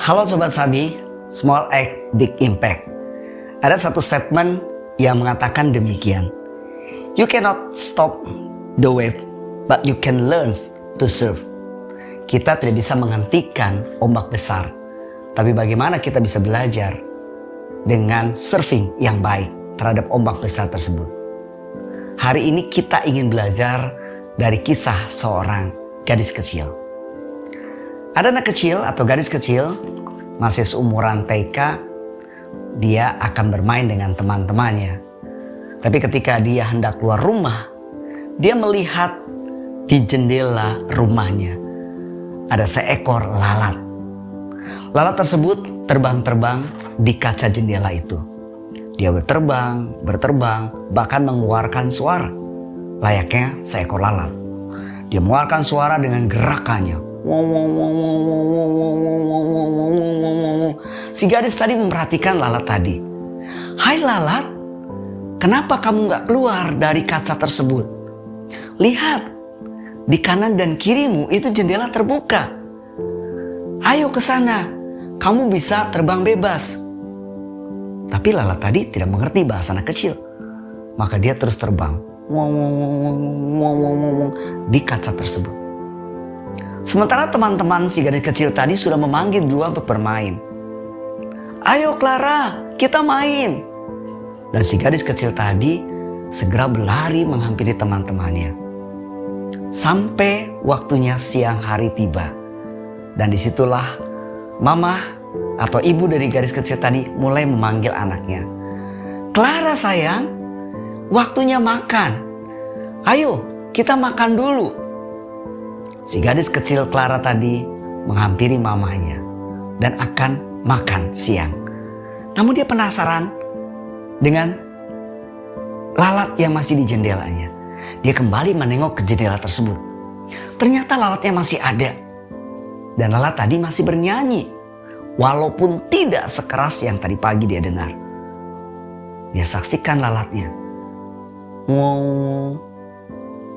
Halo Sobat Sabi, Small Act Big Impact. Ada satu statement yang mengatakan demikian. You cannot stop the wave, but you can learn to surf. Kita tidak bisa menghentikan ombak besar, tapi bagaimana kita bisa belajar dengan surfing yang baik terhadap ombak besar tersebut. Hari ini kita ingin belajar dari kisah seorang gadis kecil. Ada anak kecil atau gadis kecil, masih seumuran TK, dia akan bermain dengan teman-temannya. Tapi ketika dia hendak keluar rumah, dia melihat di jendela rumahnya ada seekor lalat. Lalat tersebut terbang-terbang di kaca jendela itu. Dia berterbang, bahkan mengeluarkan suara layaknya seekor lalat. Dia mengeluarkan suara dengan gerakannya. Si gadis tadi memperhatikan lalat tadi. Hai lalat, kenapa kamu gak keluar dari kaca tersebut? Lihat, di kanan dan kirimu itu jendela terbuka. Ayo ke sana, kamu bisa terbang bebas. Tapi lalat tadi tidak mengerti bahasa anak kecil. Maka dia terus terbang di kaca tersebut. Sementara teman-teman si gadis kecil tadi sudah memanggil duluan untuk bermain. Ayo Clara, kita main. Dan si gadis kecil tadi segera berlari menghampiri teman-temannya. Sampai waktunya siang hari tiba. Dan disitulah mama atau ibu dari gadis kecil tadi mulai memanggil anaknya. Clara sayang, waktunya makan. Ayo kita makan dulu. Si gadis kecil Clara tadi menghampiri mamanya dan akan makan siang. Namun dia penasaran dengan lalat yang masih di jendelanya. Dia kembali menengok ke jendela tersebut. Ternyata lalatnya masih ada. Dan lalat tadi masih bernyanyi. Walaupun tidak sekeras yang tadi pagi dia dengar. Dia saksikan lalatnya. Wow,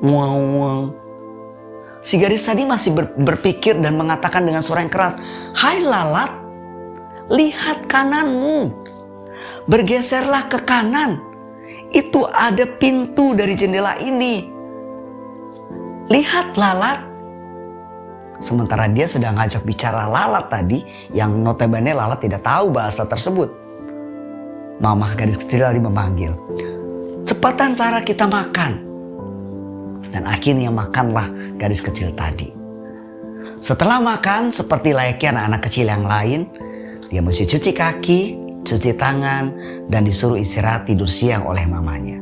wow, wow. Si gadis tadi masih berpikir dan mengatakan dengan suara yang keras, hai lalat, lihat kananmu. Bergeserlah ke kanan. Itu ada pintu dari jendela ini. Lihat lalat. Sementara dia sedang ngajak bicara lalat tadi, yang notabene lalat tidak tahu bahasa tersebut. Mama gadis kecil tadi memanggil, cepatan Clara kita makan. Dan akhirnya makanlah gadis kecil tadi. Setelah makan seperti layaknya anak-anak kecil yang lain, dia mesti cuci kaki, cuci tangan, dan disuruh istirahat tidur siang oleh mamanya.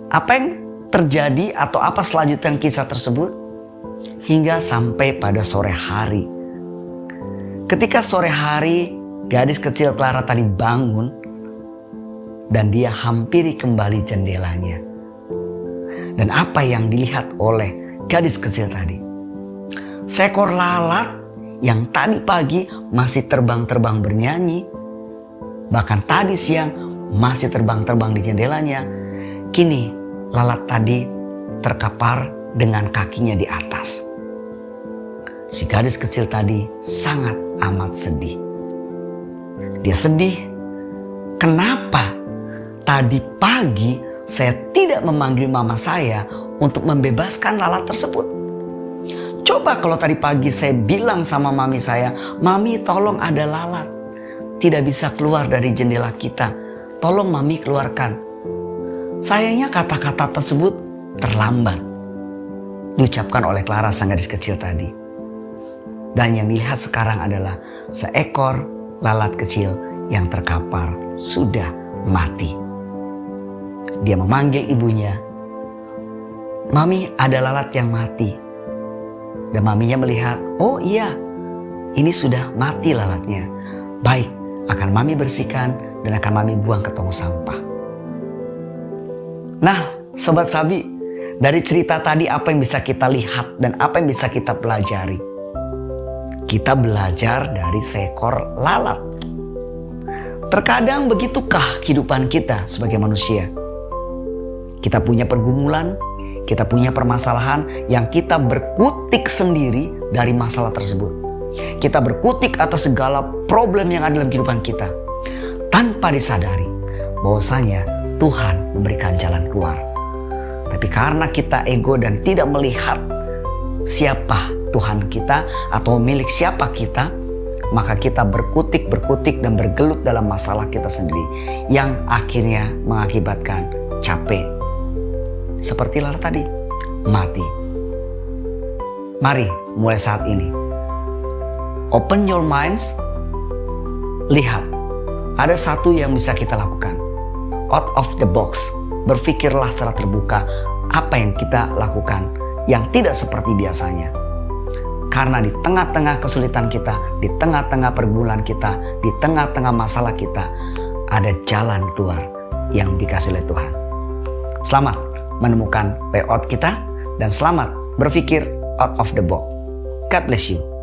Apa yang terjadi atau apa selanjutnya kisah tersebut? Hingga sampai pada sore hari. Ketika sore hari, gadis kecil Clara tadi bangun dan dia hampiri kembali jendelanya. Dan apa yang dilihat oleh gadis kecil tadi? Seekor lalat yang tadi pagi masih terbang-terbang bernyanyi. Bahkan tadi siang masih terbang-terbang di jendelanya. Kini lalat tadi terkapar dengan kakinya di atas. Si gadis kecil tadi sangat amat sedih. Dia sedih. Kenapa tadi pagi saya tidak memanggil mama saya untuk membebaskan lalat tersebut? Coba kalau tadi pagi saya bilang sama mami saya, mami tolong ada lalat. Tidak bisa keluar dari jendela kita. Tolong mami keluarkan. Sayangnya kata-kata tersebut terlambat diucapkan oleh Clara sang gadis kecil tadi. Dan yang dilihat sekarang adalah seekor lalat kecil yang terkapar sudah mati. Dia memanggil ibunya. Mami, ada lalat yang mati. Dan maminya melihat, oh iya, ini sudah mati lalatnya. Baik, akan mami bersihkan dan akan mami buang ke tong sampah. Nah, Sobat Sabi, dari cerita tadi apa yang bisa kita lihat dan apa yang bisa kita pelajari? Kita belajar dari seekor lalat. Terkadang begitukah kehidupan kita sebagai manusia? Kita punya pergumulan, kita punya permasalahan yang kita berkutik sendiri dari masalah tersebut. Kita berkutik atas segala problem yang ada dalam kehidupan kita, tanpa disadari bahwasanya Tuhan memberikan jalan keluar. Tapi karena kita ego dan tidak melihat siapa Tuhan kita atau milik siapa kita, maka kita berkutik dan bergelut dalam masalah kita sendiri, yang akhirnya mengakibatkan capek. Seperti Lara tadi, mati. Mari mulai saat ini, open your minds. Lihat, ada satu yang bisa kita lakukan. Out of the box. Berpikirlah secara terbuka apa yang kita lakukan yang tidak seperti biasanya. Karena di tengah-tengah kesulitan kita, di tengah-tengah pergumulan kita, di tengah-tengah masalah kita, ada jalan keluar yang dikasih oleh Tuhan. Selamat menemukan way out kita, dan selamat berpikir out of the box. God bless you.